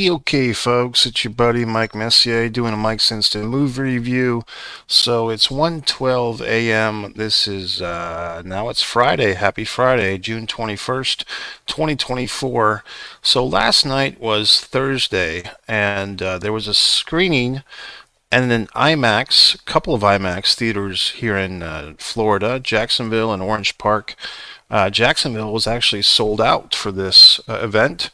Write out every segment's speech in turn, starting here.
Okay, folks, it's your buddy Mike Messier doing a Mike's Instant Movie Review. So it's 1:12 a.m. This is now it's Friday. Happy Friday, June 21st, 2024. So last night was Thursday, and there was a screening and an IMAX, a couple of IMAX theaters here in Florida, Jacksonville and Orange Park. Jacksonville was actually sold out for this event.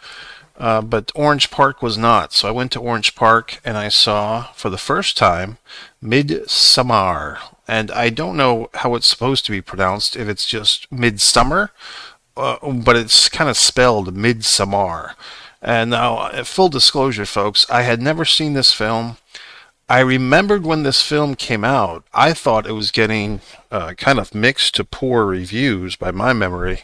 But Orange Park was not. So I went to Orange Park and I saw for the first time Midsommar. And I don't know how it's supposed to be pronounced, if it's just Midsummer, but it's kind of spelled Midsommar. And now, full disclosure, folks, I had never seen this film. I remembered when this film came out, I thought it was getting kind of mixed to poor reviews by my memory.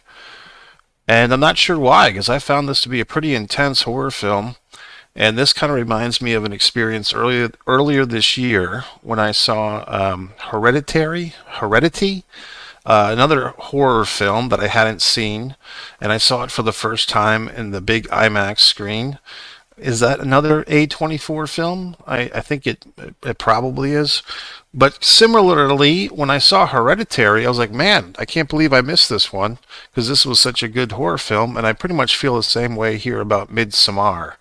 And I'm not sure why, because I found this to be a pretty intense horror film. And this kind of reminds me of an experience earlier this year when I saw Heredity, another horror film that I hadn't seen, and I saw it for the first time in the big IMAX screen. Is that another A24 film? I think it probably is. But similarly, when I saw Hereditary, I was like, man, I can't believe I missed this one because this was such a good horror film, and I pretty much feel the same way here about Midsommar.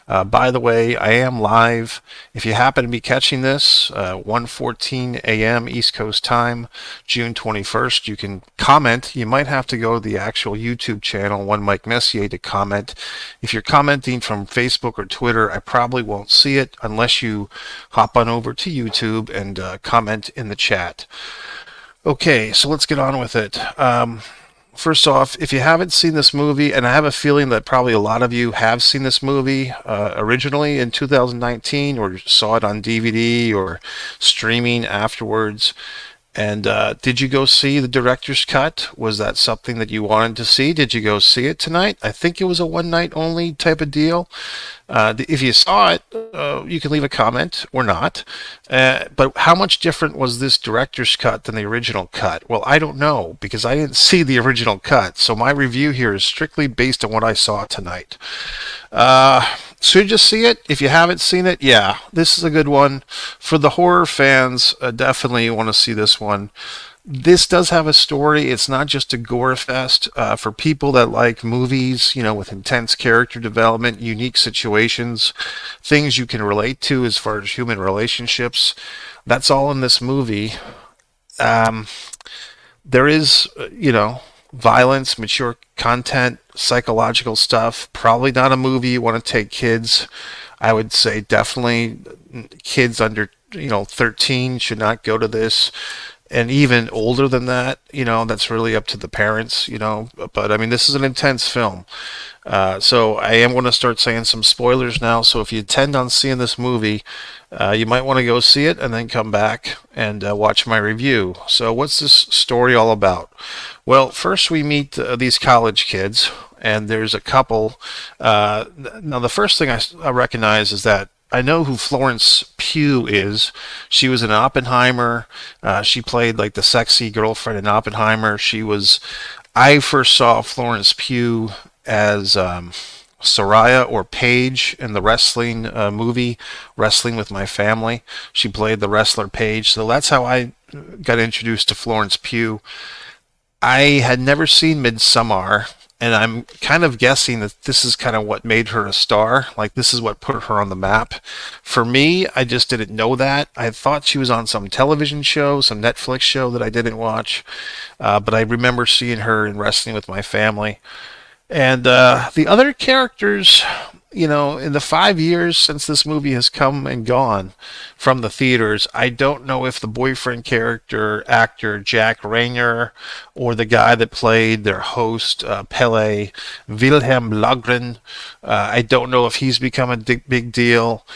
By the way, I am live. If you happen to be catching this, 1:14 a.m. East Coast time, June 21st, you can comment. You might have to go to the actual YouTube channel, One Mike Messier, to comment. If you're commenting from Facebook or Twitter, I probably won't see it unless you hop on over to YouTube and comment in the chat. Okay, so let's get on with it. First off, if you haven't seen this movie, and I have a feeling that probably a lot of you have seen this movie originally in 2019 or saw it on DVD or streaming afterwards, and did you go see the director's cut? Was that something that you wanted to see? Did you go see it tonight? I think it was a one night only type of deal. If you saw it, you can leave a comment or not. But how much different was this director's cut than the original cut? Well, I don't know because I didn't see the original cut. So my review here is strictly based on what I saw tonight. Should you see it? If you haven't seen it, yeah, this is a good one. For the horror fans, definitely want to see this one. This does have a story. It's not just a gore fest. For people that like movies, with intense character development, unique situations, things you can relate to as far as human relationships, that's all in this movie. Um, there is, violence, mature content, psychological stuff. Probably not a movie you want to take kids. I would say definitely kids under 13 should not go to this, and even older than that, that's really up to the parents, but I mean, this is an intense film. So I am going to start saying some spoilers now, so if you intend on seeing this movie, you might want to go see it and then come back and watch my review. So what's this story all about? Well, first we meet these college kids, and there's a couple. Now the first thing I recognize is that I know who Florence Pugh is. She was in Oppenheimer. She played like the sexy girlfriend in Oppenheimer. I first saw Florence Pugh as Soraya or Paige in the wrestling movie, Wrestling with My Family. She played the wrestler Paige. So that's how I got introduced to Florence Pugh. I had never seen Midsommar, and I'm kind of guessing that this is kind of what made her a star. Like, this is what put her on the map. For me, I just didn't know that. I thought she was on some television show, some Netflix show that I didn't watch. But I remember seeing her in Wrestling with My Family. And the other characters, in the 5 years since this movie has come and gone from the theaters, I don't know if the boyfriend character, actor Jack Rayner, or the guy that played their host, Pele, Wilhelm Logren, I don't know if he's become a big deal.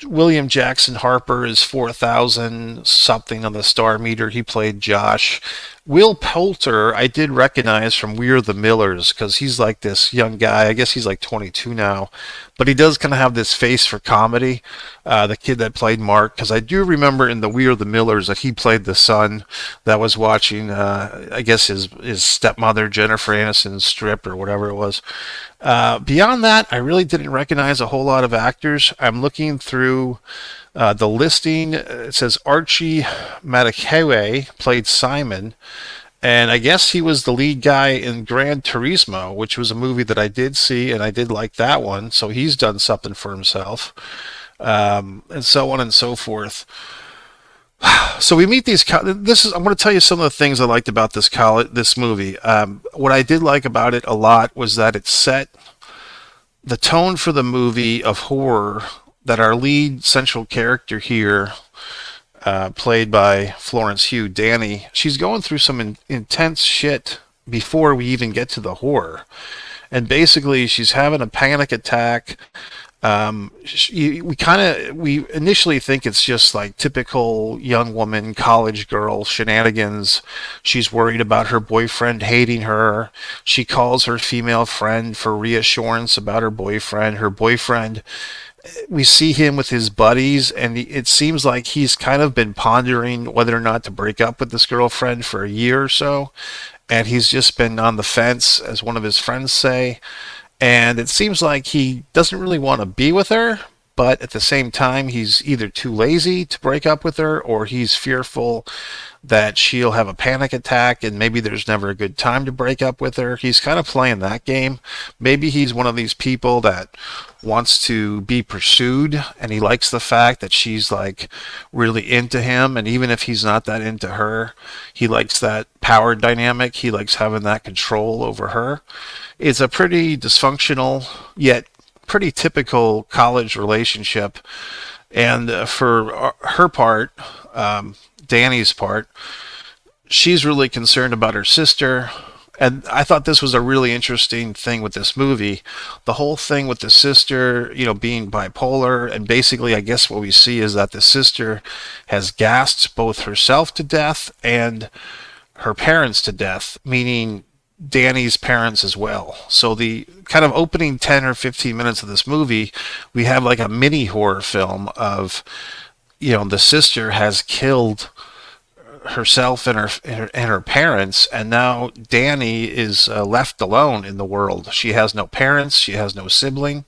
William Jackson Harper is 4,000 something on the star meter. He played Josh. Will Poulter, I did recognize from We're the Millers because he's like this young guy. I guess he's like 22 now. but he does kind of have this face for comedy. The kid that played Mark, because I do remember in the We Are the Millers that he played the son that was watching, I guess his stepmother Jennifer Aniston's strip or whatever it was. Beyond that, I really didn't recognize a whole lot of actors. I'm looking through the listing. It says Archie Matakewe played Simon, and I guess he was the lead guy in Gran Turismo, which was a movie that I did see, and I did like that one. So he's done something for himself, and so on and so forth. So we meet these. This is. I'm going to tell you some of the things I liked about this movie. What I did like about it a lot was that it set the tone for the movie of horror. That our lead central character here, played by Florence Hugh, Danny, she's going through some intense shit before we even get to the horror. And basically, she's having a panic attack. We initially think it's just like typical young woman, college girl shenanigans. She's worried about her boyfriend hating her. She calls her female friend for reassurance about her boyfriend. Her boyfriend, we see him with his buddies, and it seems like he's kind of been pondering whether or not to break up with this girlfriend for a year or so. And he's just been on the fence, as one of his friends say. And it seems like he doesn't really want to be with her, but at the same time, he's either too lazy to break up with her, or he's fearful that she'll have a panic attack and maybe there's never a good time to break up with her. He's kind of playing that game. Maybe he's one of these people that wants to be pursued, and he likes the fact that she's like really into him, and even if he's not that into her, he likes that power dynamic. He likes having that control over her. It's a pretty dysfunctional yet pretty typical college relationship. And for her part, Danny's part, she's really concerned about her sister. And I thought this was a really interesting thing with this movie. The whole thing with the sister, being bipolar, and basically, I guess what we see is that the sister has gassed both herself to death and her parents to death, meaning Danny's parents as well. So the kind of opening 10 or 15 minutes of this movie, we have like a mini horror film of, the sister has killed herself and her parents, and now Danny is left alone in the world. She has no parents, she has no sibling,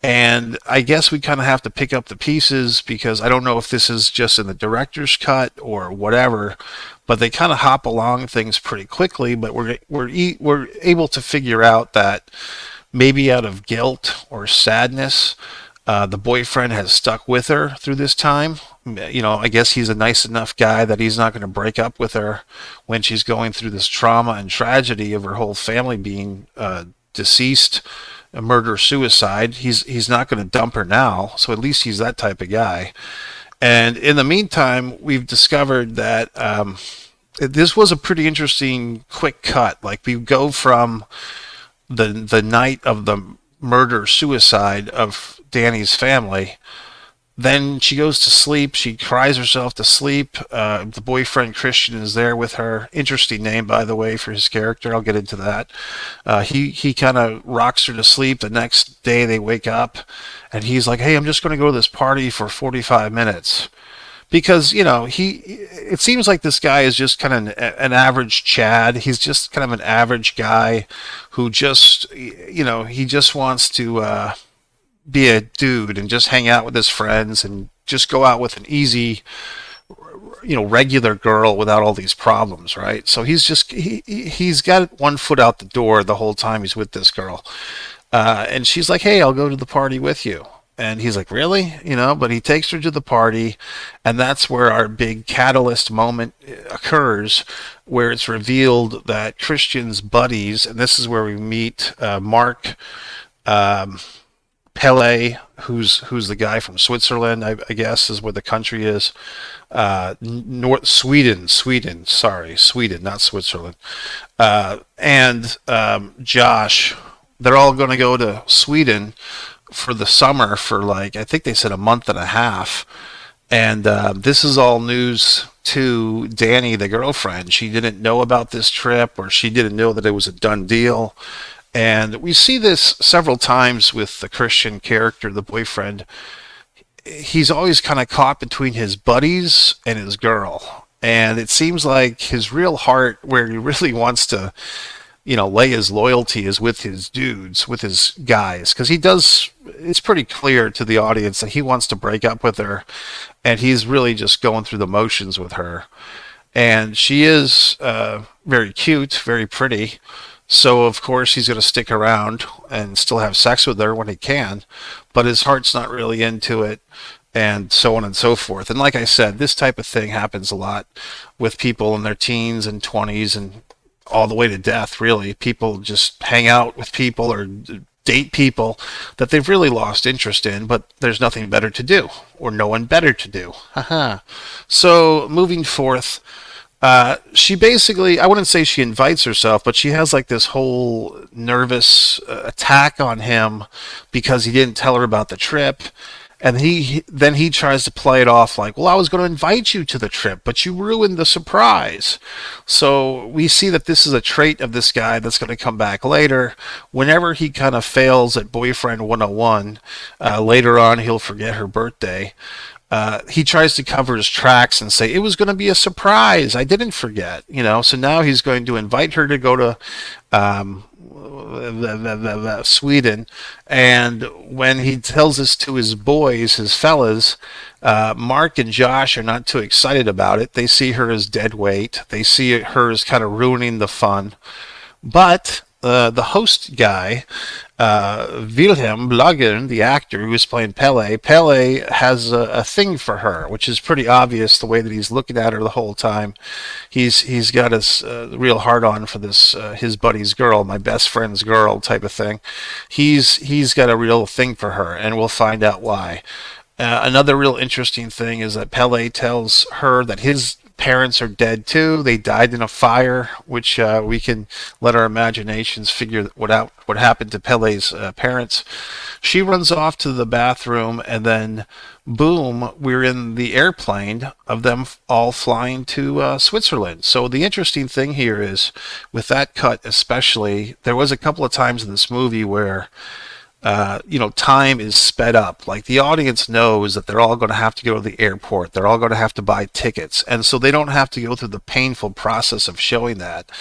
and I guess we kind of have to pick up the pieces, because I don't know if this is just in the director's cut or whatever, but they kind of hop along things pretty quickly. But we're able to figure out that maybe out of guilt or sadness, the boyfriend has stuck with her through this time. I guess he's a nice enough guy that he's not going to break up with her when she's going through this trauma and tragedy of her whole family being deceased, a murder suicide. He's not going to dump her now, so at least he's that type of guy. And in the meantime, we've discovered that this was a pretty interesting quick cut. Like, we go from the night of the murder suicide of Danny's family. Then she goes to sleep. She cries herself to sleep. The boyfriend Christian is there with her. Interesting name, by the way, for his character. I'll get into that. He kind of rocks her to sleep. The next day they wake up, and he's like, "Hey, I'm just going to go to this party for 45 minutes." Because, it seems like this guy is just kind of an average Chad. He's just kind of an average guy who just, he just wants to be a dude and just hang out with his friends and just go out with an easy, regular girl without all these problems, right? So he's got one foot out the door the whole time he's with this girl. And she's like, "Hey, I'll go to the party with you." And he's like, "Really?" But he takes her to the party, and that's where our big catalyst moment occurs, where it's revealed that Christian's buddies, and this is where we meet Mark Pele, who's the guy from Switzerland, I guess is where the country is. North Sweden, not Switzerland. And Josh, they're all going to go to Sweden for the summer for, like, I think they said a month and a half. And this is all news to Danny, the girlfriend. She didn't know about this trip, or she didn't know that it was a done deal. And we see this several times with the Christian character, the boyfriend. He's always kind of caught between his buddies and his girl. And it seems like his real heart, where he really wants to, lay his loyalty, is with his dudes, with his guys. Because he does, it's pretty clear to the audience that he wants to break up with her. And he's really just going through the motions with her. And she is very cute, very pretty. So of course he's going to stick around and still have sex with her when he can, but his heart's not really into it, and so on and so forth. And like I said, this type of thing happens a lot with people in their teens and 20s and all the way to death, really. People just hang out with people or date people that they've really lost interest in, but there's nothing better to do, or no one better to do. Haha. So moving forth, she basically, I wouldn't say she invites herself, but she has like this whole nervous attack on him because he didn't tell her about the trip. And then he tries to play it off like, well, I was going to invite you to the trip, but you ruined the surprise. So we see that this is a trait of this guy that's going to come back later. Whenever he kind of fails at Boyfriend 101, later on he'll forget her birthday. He tries to cover his tracks and say it was going to be a surprise. I didn't forget, So now he's going to invite her to go to Sweden, and when he tells this to his boys, his fellas, Mark and Josh are not too excited about it. They see her as dead weight. They see her as kind of ruining the fun. But the host guy, Wilhelm Bluggen, the actor who was playing Pele has a thing for her, which is pretty obvious the way that he's looking at her the whole time. He's got his real hard on for this his buddy's girl, my best friend's girl type of thing. He's got a real thing for her, and we'll find out why. Another real interesting thing is that Pele tells her that his parents are dead too. They died in a fire, which we can let our imaginations figure what happened to Pele's parents. She runs off to the bathroom, and then boom, we're in the airplane of them all flying to Switzerland. So the interesting thing here is, with that cut especially, there was a couple of times in this movie where time is sped up. Like the audience knows that they're all going to have to go to the airport. They're all going to have to buy tickets. And so they don't have to go through the painful process of showing that.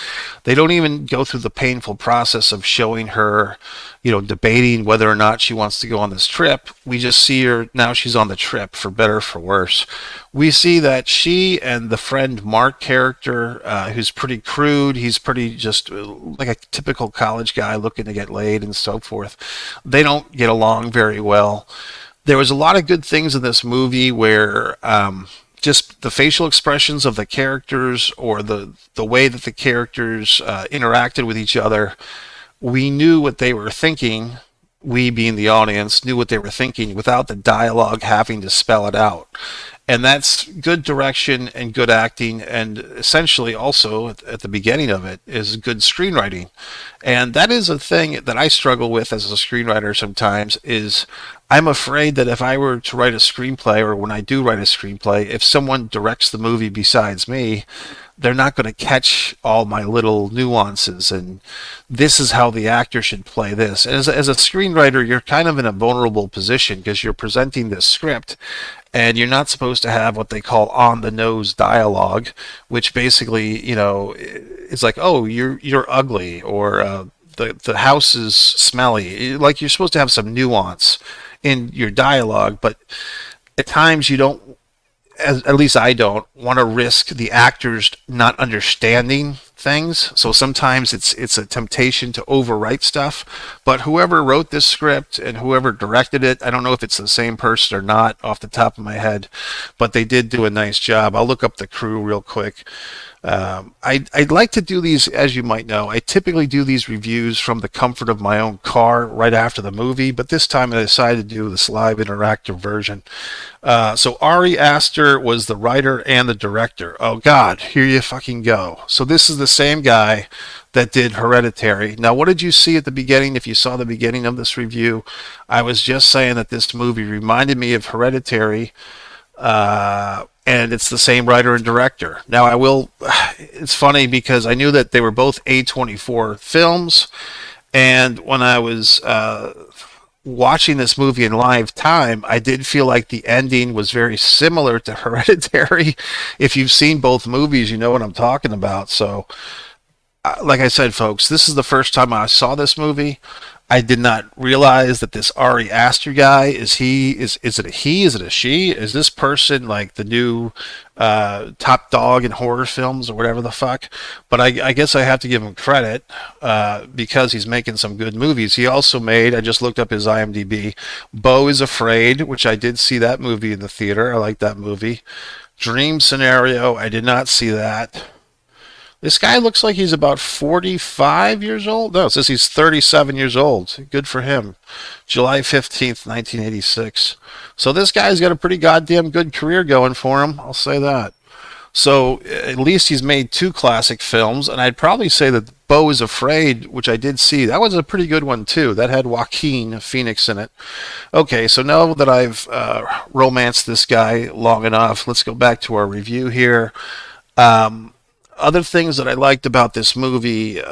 They don't even go through the painful process of showing her, debating whether or not she wants to go on this trip. We just see her, now she's on the trip, for better or for worse. We see that she and the friend Mark character, who's pretty crude, he's pretty just like a typical college guy looking to get laid and so forth. They don't get along very well. There was a lot of good things in this movie where just the facial expressions of the characters, or the way that the characters interacted with each other, we knew what they were thinking. We, being the audience, knew what they were thinking without the dialogue having to spell it out. And that's good direction and good acting, and essentially also at the beginning of it is good screenwriting. And that is a thing that I struggle with as a screenwriter sometimes. Is I'm afraid that if I were to write a screenplay, or when I do write a screenplay, if someone directs the movie besides me, they're not going to catch all my little nuances, and this is how the actor should play this. As a screenwriter, you're kind of in a vulnerable position because you're presenting this script, and you're not supposed to have what they call on-the-nose dialogue, which basically, is like, oh, you're ugly, or the house is smelly. Like, you're supposed to have some nuance in your dialogue, but at times you don't, at least I don't, want to risk the actors not understanding things. So sometimes it's a temptation to overwrite stuff. But whoever wrote this script and whoever directed it, I don't know if it's the same person or not off the top of my head, but they did do a nice job. I'll look up the crew real quick. I'd like to do these, as you might know, I typically do these reviews from the comfort of my own car right after the movie, but this time I decided to do this live interactive version. So Ari Aster was the writer and the director. Oh God, here you fucking go. So this is the same guy that did Hereditary. Now, what did you see at the beginning? If you saw the beginning of this review, I was just saying that this movie reminded me of Hereditary, and it's the same writer and director. Now, it's funny because I knew that they were both A24 films, And when I was watching this movie in live time, I did feel like the ending was very similar to Hereditary. If you've seen both movies, you know what I'm talking about. So like I said, folks, this is the first time I saw this movie. I did not realize that this Ari Aster guy is it a he, is it a she, is this person like the new top dog in horror films or whatever the fuck? But I guess I have to give him credit because he's making some good movies. He also made, I just looked up his IMDb, Beau is Afraid, which I did see that movie in the theater. I like that movie. Dream Scenario, I did not see that. This guy looks like he's about 45 years old. No, it says he's 37 years old. Good for him. July 15th, 1986. So this guy's got a pretty goddamn good career going for him. I'll say that. So at least he's made two classic films, and I'd probably say that Beau is Afraid, which I did see, that was a pretty good one too. That had Joaquin Phoenix in it. Okay, so now that I've romanced this guy long enough, let's go back to our review here. Um, Other things that I liked about this movie,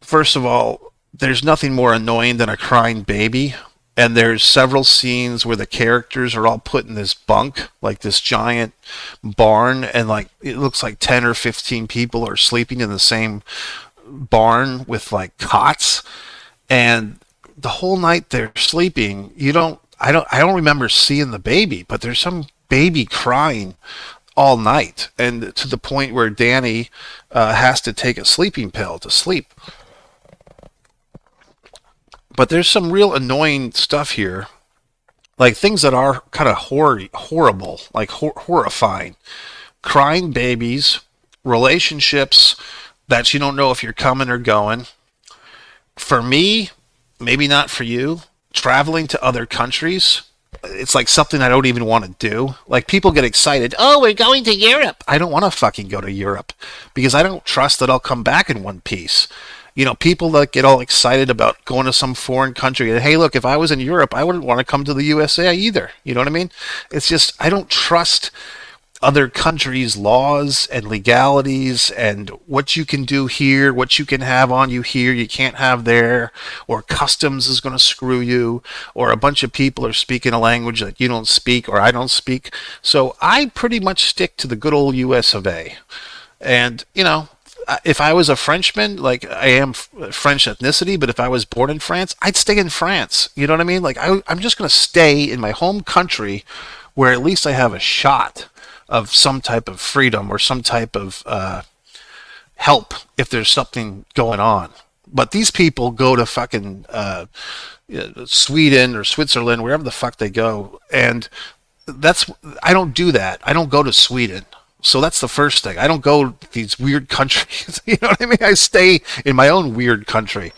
first of all, there's nothing more annoying than a crying baby. And there's several scenes where the characters are all put in this bunk, like this giant barn, and like it looks like 10 or 15 people are sleeping in the same barn with like cots. And the whole night they're sleeping, I don't remember seeing the baby, but there's some baby crying all night, and to the point where Danny has to take a sleeping pill to sleep. But there's some real annoying stuff here, like things that are kind of horrible, like horrifying. Crying babies, relationships that you don't know if you're coming or going. For me, maybe not for you, traveling to other countries, it's like something I don't even want to do. Like people get excited, oh, we're going to Europe. I don't want to fucking go to Europe because I don't trust that I'll come back in one piece. You know, people that get all excited about going to some foreign country and hey, look, if I was in Europe, I wouldn't want to come to the USA either. You know what I mean? It's just I don't trust other countries' laws and legalities and what you can do here, what you can have on you here, you can't have there, or customs is going to screw you, or a bunch of people are speaking a language that you don't speak or I don't speak. So I pretty much stick to the good old US of A. And, you know, if I was a Frenchman, like I am French ethnicity, but if I was born in France, I'd stay in France. You know what I mean? Like I'm just going to stay in my home country where at least I have a shot of some type of freedom or some type of help if there's something going on. But these people go to fucking Sweden or Switzerland, wherever the fuck they go, and that's I don't do that. I don't go to Sweden. So that's the first thing. I don't go to these weird countries. You know what I mean? I stay in my own weird country.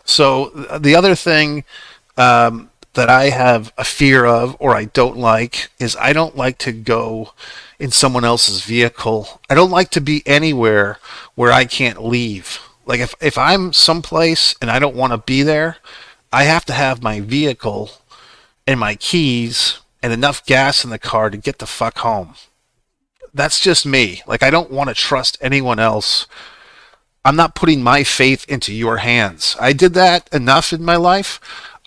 So the other thing that I have a fear of or I don't like is I don't like to go in someone else's vehicle. I don't like to be anywhere where I can't leave. Like if I'm someplace and I don't want to be there, I have to have my vehicle and my keys and enough gas in the car to get the fuck home. That's just me. Like I don't want to trust anyone else. I'm not putting my faith into your hands. I did that enough in my life.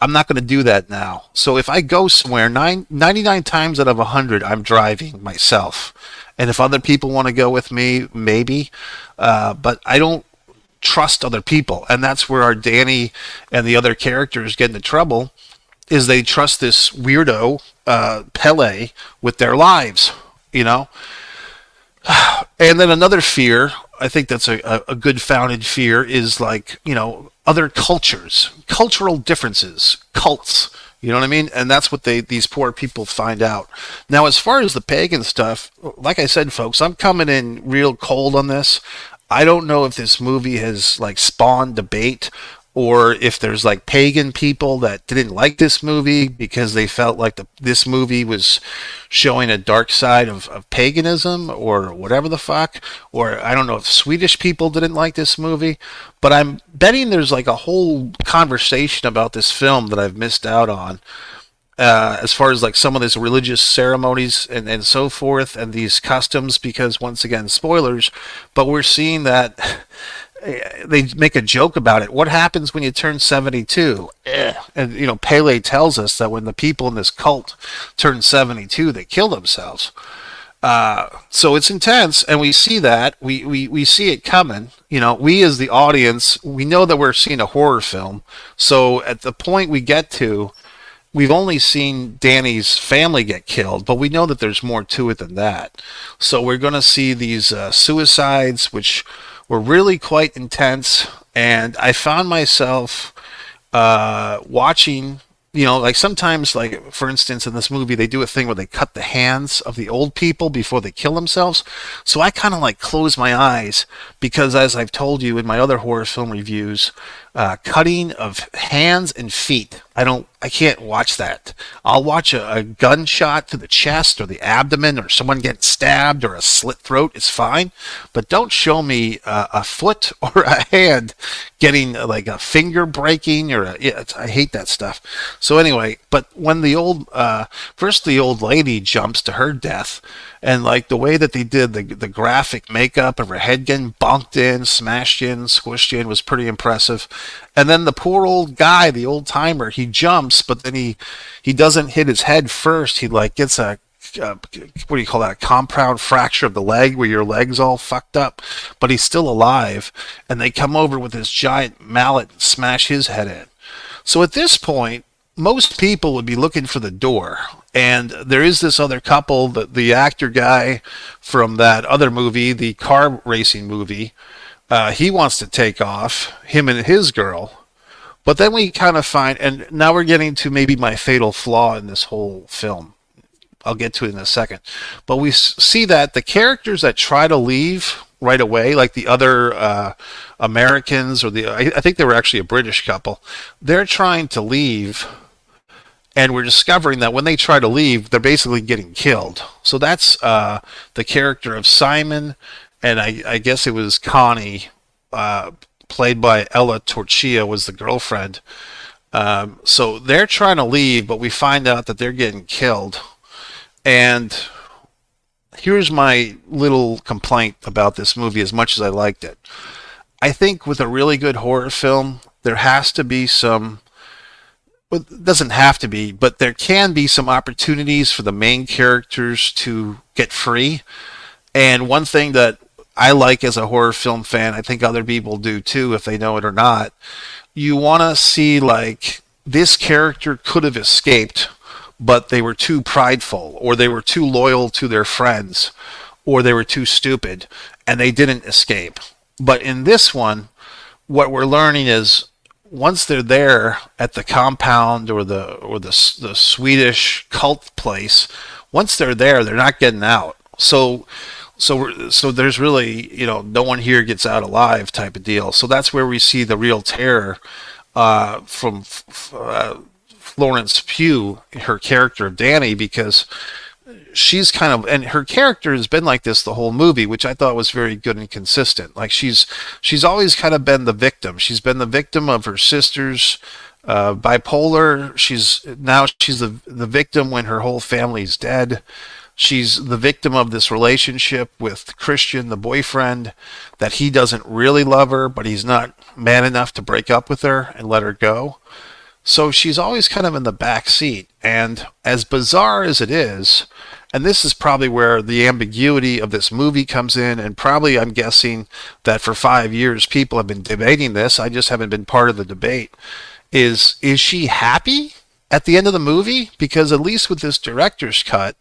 I'm not going to do that now. So if I go somewhere, 99 times out of 100, I'm driving myself. And if other people want to go with me, maybe. But I don't trust other people. And that's where our Danny and the other characters get into trouble, is they trust this weirdo, Pele, with their lives, you know? And then another fear, I think that's a good founded fear, is like, you know, other cultures, cultural differences, cults. You know what I mean? And that's what these poor people find out. Now, as far as the pagan stuff, like I said, folks, I'm coming in real cold on this. I don't know if this movie has like spawned debate or if there's like pagan people that didn't like this movie because they felt like this movie was showing a dark side of paganism or whatever the fuck, or I don't know if Swedish people didn't like this movie, but I'm betting there's like a whole conversation about this film that I've missed out on, as far as like some of these religious ceremonies and so forth and these customs, because once again, spoilers, but we're seeing that they make a joke about it. What happens when you turn 72? And Pele tells us that when the people in this cult turn 72, they kill themselves. So it's intense, and we see that we see it coming. We as the audience, we know that we're seeing a horror film. So at the point we get to, we've only seen Danny's family get killed, but we know that there's more to it than that. So we're going to see these suicides, which were really quite intense. And I found myself watching, like sometimes, like for instance, in this movie, they do a thing where they cut the hands of the old people before they kill themselves. So I kind of like close my eyes because, as I've told you in my other horror film reviews, cutting of hands and feet, I can't watch that. I'll watch a gunshot to the chest or the abdomen or someone getting stabbed or a slit throat is fine, but don't show me a foot or a hand getting like a finger breaking I hate that stuff. So anyway, but when first the old lady jumps to her death, and like the way that they did the graphic makeup of her head getting bonked in, smashed in, squished in was pretty impressive. And then the poor old guy, the old timer, he jumps, but then he doesn't hit his head first. He like gets what do you call that? A compound fracture of the leg where your leg's all fucked up, but he's still alive. And they come over with this giant mallet and smash his head in. So at this point, most people would be looking for the door. And there is this other couple, the actor guy from that other movie, the car racing movie. He wants to take off, him and his girl. But then we kind of find, and now we're getting to maybe my fatal flaw in this whole film. I'll get to it in a second. But we see that the characters that try to leave right away, like the other Americans, I think they were actually a British couple, they're trying to leave. And we're discovering that when they try to leave, they're basically getting killed. So that's the character of Simon, and I guess it was Connie, played by Ella Torchia, was the girlfriend. So they're trying to leave, but we find out that they're getting killed. And here's my little complaint about this movie, as much as I liked it. I think with a really good horror film, there has to be some... Well, it doesn't have to be, but there can be some opportunities for the main characters to get free. And one thing that I like as a horror film fan, I think other people do too, if they know it or not, you want to see like this character could have escaped, but they were too prideful, or they were too loyal to their friends, or they were too stupid, and they didn't escape. But in this one, what we're learning is once they're there at the compound or the Swedish cult place, once they're there, they're not getting out. So there's really no one here gets out alive type of deal. So that's where we see the real terror from Florence Pugh, her character of Danny, because she's kind of, and her character has been like this the whole movie, which I thought was very good and consistent. Like she's always kind of been the victim. She's been the victim of her sister's bipolar. She's the victim when her whole family's dead. She's the victim of this relationship with Christian, the boyfriend, that he doesn't really love her, but he's not man enough to break up with her and let her go. So she's always kind of in the back seat. And as bizarre as it is, and this is probably where the ambiguity of this movie comes in, and probably I'm guessing that for 5 years people have been debating this, I just haven't been part of the debate, is she happy at the end of the movie? Because at least with this director's cut,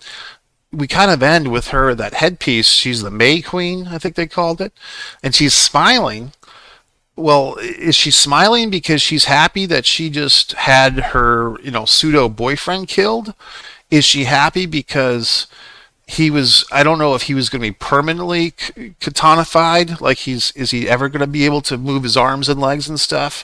we kind of end with her, that headpiece, she's the May Queen, I think they called it, and she's smiling. Well, is she smiling because she's happy that she just had her, pseudo boyfriend killed? Is she happy because I don't know if he was going to be permanently katanified, like is he ever going to be able to move his arms and legs and stuff,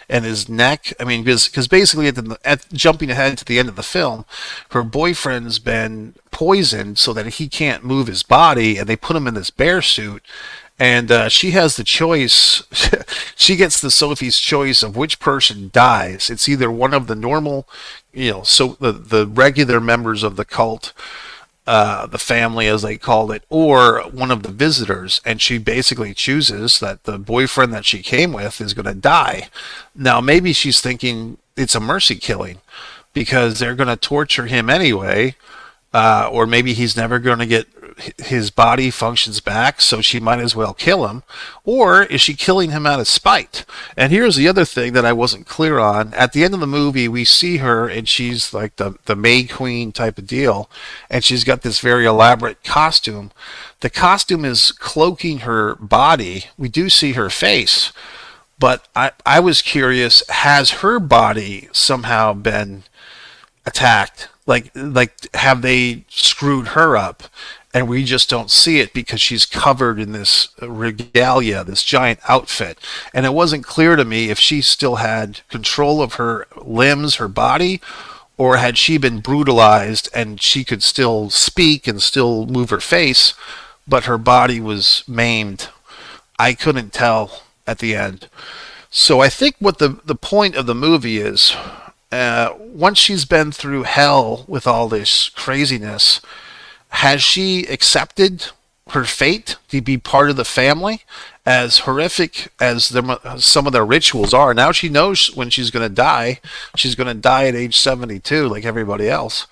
and his neck? I mean, because basically at jumping ahead to the end of the film, her boyfriend's been poisoned so that he can't move his body, and they put him in this bear suit. And she has the choice. She gets the Sophie's choice of which person dies. It's either one of the normal, so the regular members of the cult, the family, as they called it, or one of the visitors, and she basically chooses that the boyfriend that she came with is going to die. Now, maybe she's thinking it's a mercy killing because they're going to torture him anyway, or maybe he's never going to get his body functions back, so she might as well kill him. Or is she killing him out of spite? And here's the other thing that I wasn't clear on. At the end of the movie, we see her, and she's like the Maid Queen type of deal, and she's got this very elaborate costume. The costume is cloaking her body. We do see her face, but I was curious, has her body somehow been attacked? Like have they screwed her up and we just don't see it because she's covered in this regalia, this giant outfit? And it wasn't clear to me if she still had control of her limbs, her body, or had she been brutalized and she could still speak and still move her face, but her body was maimed. I couldn't tell at the end. So I think what the point of the movie is, once she's been through hell with all this craziness, has she accepted her fate to be part of the family? As horrific as some of their rituals are, now she knows when she's going to die. She's going to die at age 72 like everybody else.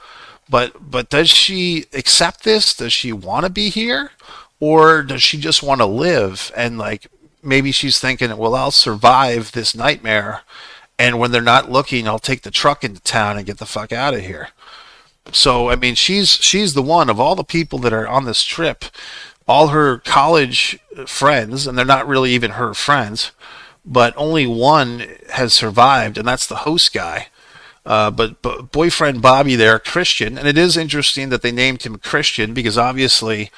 But does she accept this? Does she want to be here? Or does she just want to live? And like maybe she's thinking, well, I'll survive this nightmare, and when they're not looking, I'll take the truck into town and get the fuck out of here. So I mean, she's the one of all the people that are on this trip, all her college friends, and they're not really even her friends, but only one has survived, and that's the host guy. But boyfriend Bobby there, Christian, and it is interesting that they named him Christian because obviously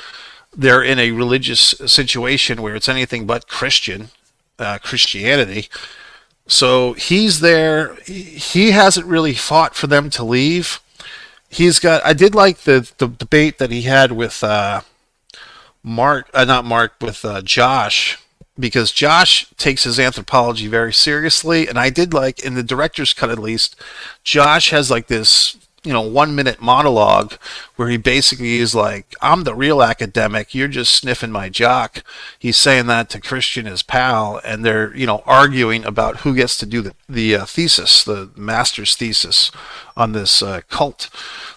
they're in a religious situation where it's anything but Christianity. So he's there. He hasn't really fought for them to leave. He's got. I did like the debate that he had with not Mark, with Josh, because Josh takes his anthropology very seriously, and I did like, in the director's cut at least, Josh has like this 1 minute monologue where he basically is like, I'm the real academic, you're just sniffing my jock. He's saying that to Christian, his pal, and they're arguing about who gets to do the thesis, the master's thesis on this cult.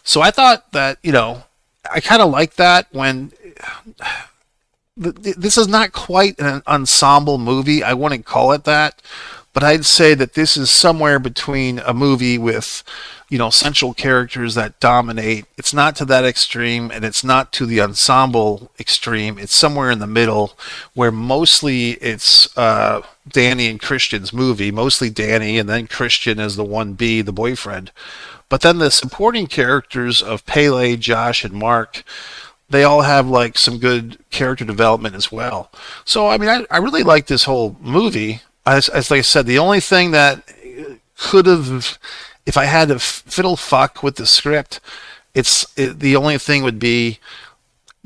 So I thought that I kind of like that when this is not quite an ensemble movie. I wouldn't call it that, but I'd say that this is somewhere between a movie with central characters that dominate. It's not to that extreme, and it's not to the ensemble extreme. It's somewhere in the middle, where mostly it's Danny and Christian's movie, mostly Danny, and then Christian as the 1B, the boyfriend. But then the supporting characters of Pele, Josh, and Mark, they all have like some good character development as well. So I mean, I really like this whole movie. As like I said, the only thing that could have, if I had to fiddle fuck with the script, the only thing would be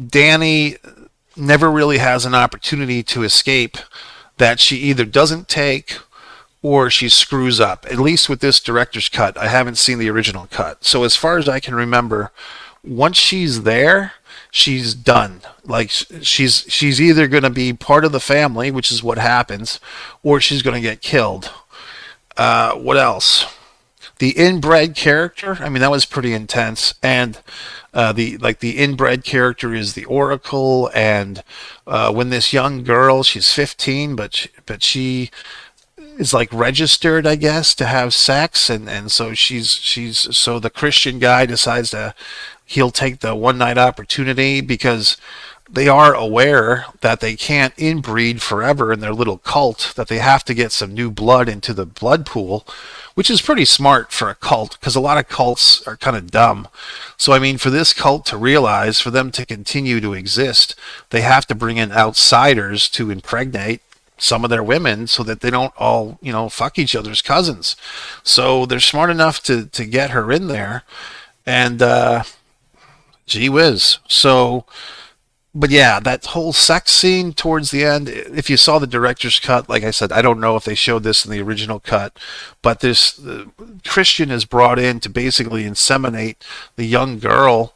Danny never really has an opportunity to escape that she either doesn't take or she screws up. At least with this director's cut. I haven't seen the original cut. So as far as I can remember, once she's there, she's done. Like she's either going to be part of the family, which is what happens, or she's going to get killed. What else? The inbred character, I mean, that was pretty intense. And the inbred character is the Oracle. And when this young girl, she's 15, but she is like registered, I guess, to have sex, and so so the Christian guy decides he'll take the one night opportunity because they are aware that they can't inbreed forever in their little cult, that they have to get some new blood into the blood pool, which is pretty smart for a cult because a lot of cults are kind of dumb. So I mean, for this cult to realize, for them to continue to exist, they have to bring in outsiders to impregnate some of their women so that they don't all fuck each other's cousins. So they're smart enough to get her in there, and gee whiz. So but yeah, that whole sex scene towards the end, if you saw the director's cut, like I said, I don't know if they showed this in the original cut, but this Christian is brought in to basically inseminate the young girl,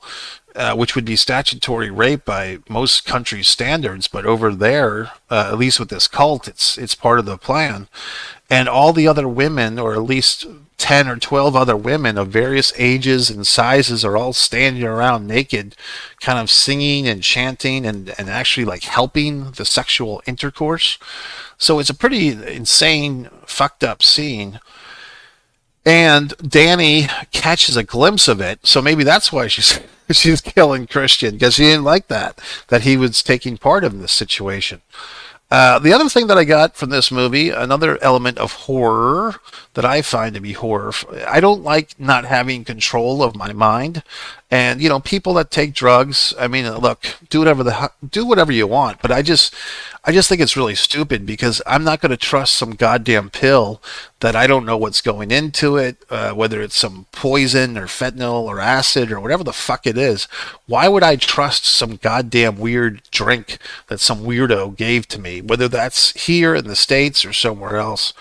which would be statutory rape by most countries' standards. But over there, at least with this cult, it's part of the plan. And all the other women, or at least 10 or 12 other women of various ages and sizes, are all standing around naked, kind of singing and chanting and actually like helping the sexual intercourse. So it's a pretty insane, fucked up scene. And Danny catches a glimpse of it, so maybe that's why she's she's killing Christian, because she didn't like that he was taking part in this situation. The other thing that I got from this movie, another element of horror that I find to be horror, I don't like not having control of my mind. And people that take drugs, I mean, look, do whatever you want, but I just think it's really stupid because I'm not going to trust some goddamn pill that I don't know what's going into it, whether it's some poison or fentanyl or acid or whatever the fuck it is. Why would I trust some goddamn weird drink that some weirdo gave to me, whether that's here in the States or somewhere else?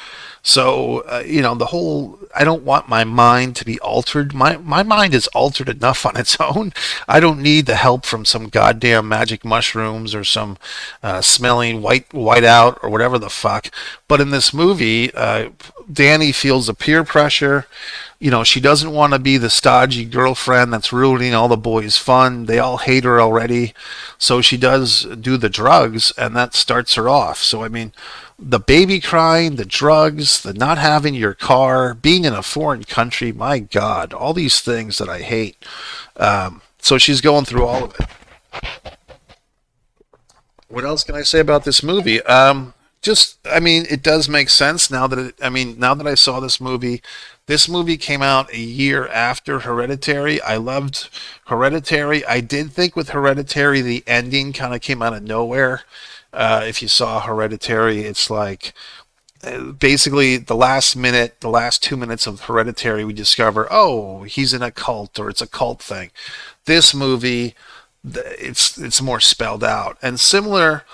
So, the whole, I don't want my mind to be altered. My mind is altered enough on its own. I don't need the help from some goddamn magic mushrooms or some smelling white out or whatever the fuck. But in this movie, Danny feels the peer pressure. She doesn't want to be the stodgy girlfriend that's ruining all the boys' fun. They all hate her already. So she does do the drugs, and that starts her off. So, I mean, the baby crying, the drugs, the not having your car, being in a foreign country, my God, all these things that I hate. So she's going through all of it. What else can I say about this movie? I mean, it does make sense now that now that I saw this movie. This movie came out a year after Hereditary. I loved Hereditary. I did think with Hereditary, the ending kind of came out of nowhere. If you saw Hereditary, it's like basically the last minute, the last 2 minutes of Hereditary, we discover, oh, he's in a cult or it's a cult thing. This movie, it's more spelled out and similar,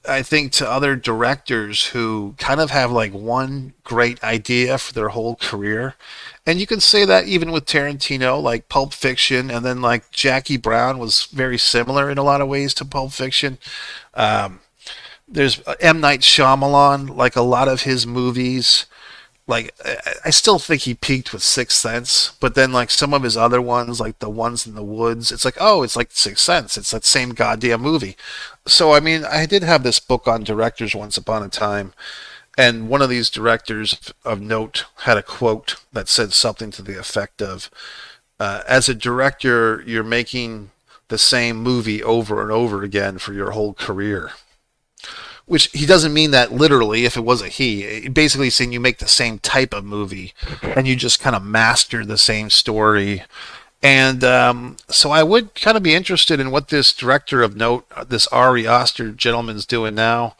I think, to other directors who kind of have like one great idea for their whole career. And you can say that even with Tarantino, like Pulp Fiction, and then like Jackie Brown was very similar in a lot of ways to Pulp Fiction. Um, there's M. Night Shyamalan, like a lot of his movies. Like I still think he peaked with Sixth Sense, but then like some of his other ones, like the ones in the woods, it's like, oh, it's like Sixth Sense. It's that same goddamn movie. So I mean, I did have this book on directors once upon a time, and one of these directors of note had a quote that said something to the effect of, "As a director, you're making the same movie over and over again for your whole career." Which he doesn't mean that literally if it was a he. Basically saying you make the same type of movie and you just kind of master the same story. And so I would kind of be interested in what this director of note, this Ari Aster gentleman's doing now.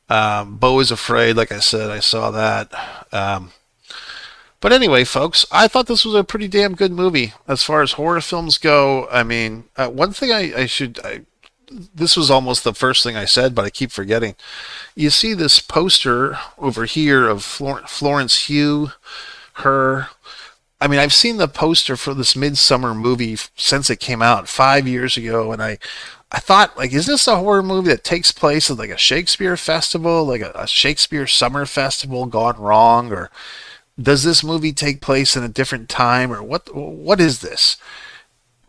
Beau is Afraid, like I said, I saw that. But anyway, folks, I thought this was a pretty damn good movie as far as horror films go. I mean, one thing this was almost the first thing I said, but I keep forgetting. You see this poster over here of Florence Hugh, her. I mean, I've seen the poster for this Midsommar movie since it came out 5 years ago, and I thought, like, is this a horror movie that takes place at like a Shakespeare festival, like a Shakespeare summer festival gone wrong, or does this movie take place in a different time, or what is this?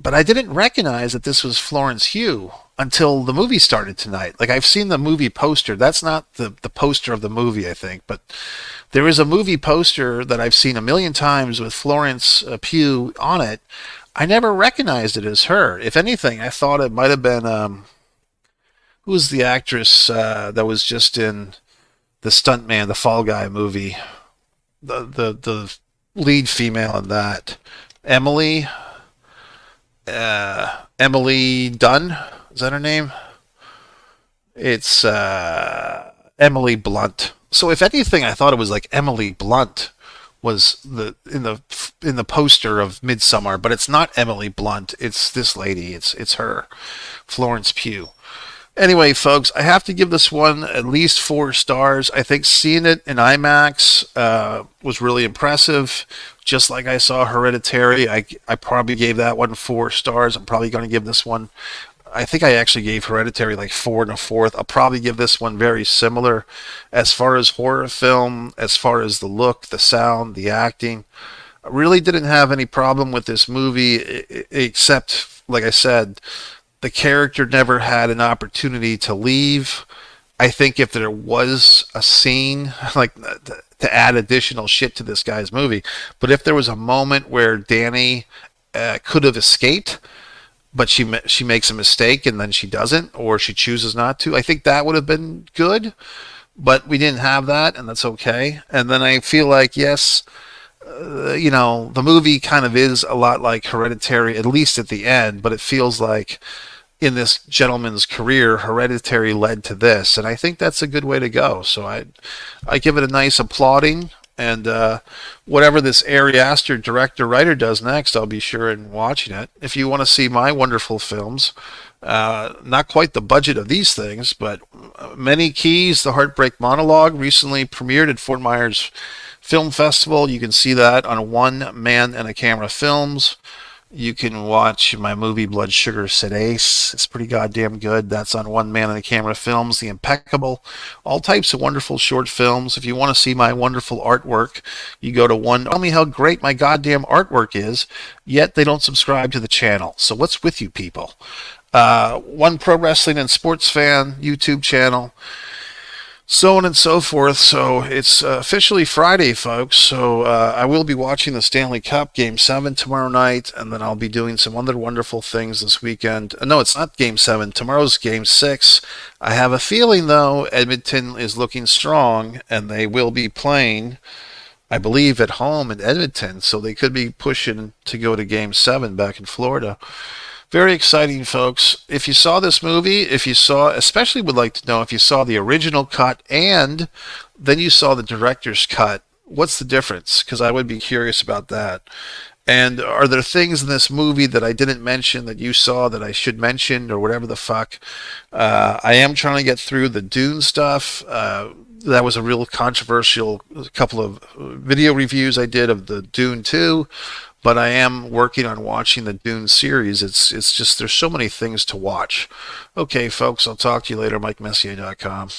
But I didn't recognize that this was Florence Hugh until the movie started tonight. Like I've seen the movie poster. That's not the poster of the movie, I think, but there is a movie poster that I've seen a million times with Florence Pugh on it. I never recognized it as her. If anything, I thought it might have been who was the actress that was just in the Stuntman, the Fall Guy movie, the lead female in that, Emily. Emily Dunn, is that her name? It's Emily Blunt. So if anything, I thought it was like Emily Blunt was in the poster of Midsommar, but it's not Emily Blunt. It's this lady. It's her, Florence Pugh. Anyway, folks, I have to give this one at least 4 stars. I think seeing it in IMAX was really impressive. Just like I saw Hereditary, I probably gave that one 4 stars. I'm probably going to give this one. I think I actually gave Hereditary like 4 and a fourth. I'll probably give this one very similar as far as horror film, as far as the look, the sound, the acting. I really didn't have any problem with this movie, except, like I said, the character never had an opportunity to leave. I think if there was a scene, like to add additional shit to this guy's movie, but if there was a moment where Danny could have escaped, but she makes a mistake and then she doesn't, or she chooses not to, I think that would have been good. But we didn't have that, and that's okay. And then I feel like, yes, the movie kind of is a lot like Hereditary, at least at the end, but it feels like in this gentleman's career, Hereditary led to this, and I think that's a good way to go. So I give it a nice applauding, and whatever this Ari Aster director writer does next, I'll be sure and watching it. If you want to see my wonderful films, not quite the budget of these things, but Many Keys, The Heartbreak Monologue, recently premiered at Fort Myers Film Festival. You can see that on One Man and a Camera Films. You can watch my movie Blood Sugar Said Ace. It's pretty goddamn good. That's on One Man and a Camera Films. The Impeccable. All types of wonderful short films. If you want to see my wonderful artwork, you go to one. Tell me how great my goddamn artwork is, yet they don't subscribe to the channel. So what's with you people? One Pro Wrestling and Sports Fan YouTube channel, so on and so forth. So it's officially Friday, folks. So I will be watching the Stanley Cup Game 7 tomorrow night, and then I'll be doing some other wonderful things this weekend. No, it's not Game 7. Tomorrow's Game 6. I have a feeling, though, Edmonton is looking strong, and they will be playing, I believe, at home in Edmonton. So they could be pushing to go to Game 7 back in Florida. Very exciting, folks. If you saw this movie, especially would like to know if you saw the original cut and then you saw the director's cut, what's the difference? Because I would be curious about that. And are there things in this movie that I didn't mention that you saw that I should mention or whatever the fuck? I am trying to get through the Dune stuff. That was a real controversial couple of video reviews I did of the Dune 2. But I am working on watching the Dune series. It's just there's so many things to watch. Okay, folks, I'll talk to you later. MikeMessier.com.